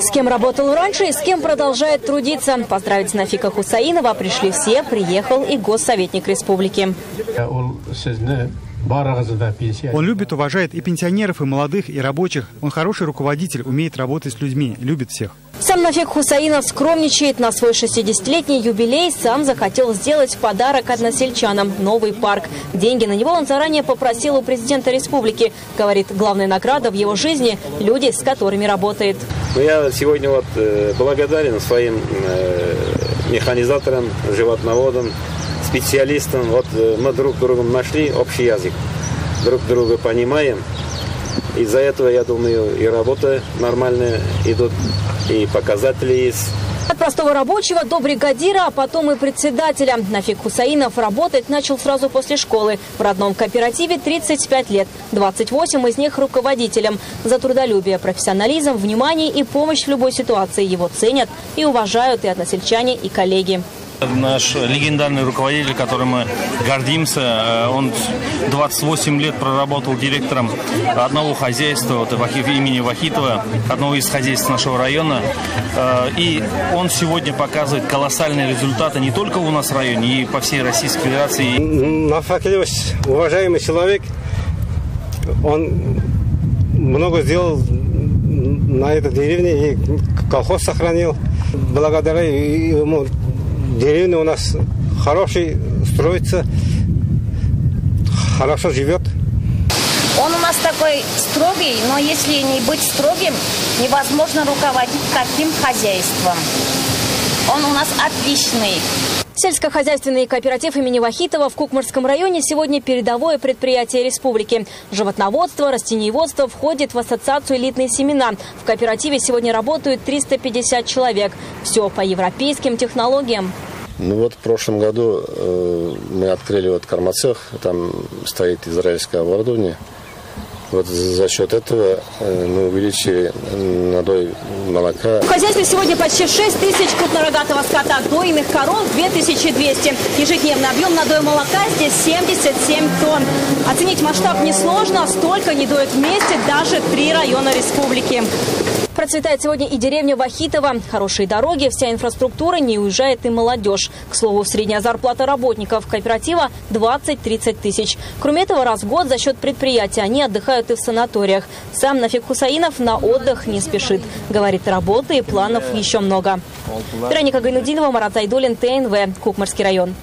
С кем работал раньше и с кем продолжает трудиться. Поздравить Нафика Хусаинова пришли все, приехал и госсоветник республики. Он любит, уважает и пенсионеров, и молодых, и рабочих. Он хороший руководитель, умеет работать с людьми, любит всех. Сам Нафик Хусаинов скромничает. На свой 60-летний юбилей сам захотел сделать подарок односельчанам – новый парк. Деньги на него он заранее попросил у президента республики. Говорит, главная награда в его жизни – люди, с которыми работает. Я сегодня благодарен своим механизаторам, животноводам, специалистам. Мы друг с другом нашли общий язык, друг друга понимаем. Из-за этого, я думаю, и работа нормальная идут, и показатели есть. От простого рабочего до бригадира, а потом и председателя. Нафик Хусаинов работать начал сразу после школы. В родном кооперативе 35 лет, 28 из них руководителем. За трудолюбие, профессионализм, внимание и помощь в любой ситуации его ценят и уважают и односельчане, и коллеги. Наш легендарный руководитель, которым мы гордимся, он 28 лет проработал директором одного хозяйства имени Вахитова, одного из хозяйств нашего района. И он сегодня показывает колоссальные результаты не только у нас в районе, и по всей Российской Федерации. Нафик уважаемый человек, он много сделал на этой деревне, и колхоз сохранил. Благодаря ему деревня у нас хороший, строится, хорошо живет. Он у нас такой строгий, но если не быть строгим, невозможно руководить каким хозяйством. Он у нас отличный. Сельскохозяйственный кооператив имени Вахитова в Кукмарском районе сегодня передовое предприятие республики. Животноводство, растениеводство входит в ассоциацию «Элитные семена». В кооперативе сегодня работают 350 человек. Все по европейским технологиям. В прошлом году мы открыли кормоцех, там стоит израильское оборудование. За счет этого мы увеличили надой молока. В хозяйстве сегодня почти 6 тысяч крупнорогатого скота, дойных коров 2200. Ежедневный объем надоя молока здесь 77 тонн. Оценить масштаб несложно, столько не доят вместе даже 3 района республики. Процветает сегодня и деревня Вахитова. Хорошие дороги, вся инфраструктура, не уезжает и молодежь. К слову, средняя зарплата работников кооператива 20-30 тысяч. Кроме этого, раз в год за счет предприятия они отдыхают и в санаториях. Сам Нафик Хусаинов на отдых не спешит. Говорит, работы и планов еще много. Вероника Гайнудинова, Марат Зайдуллин, ТНВ, Кукмарский район.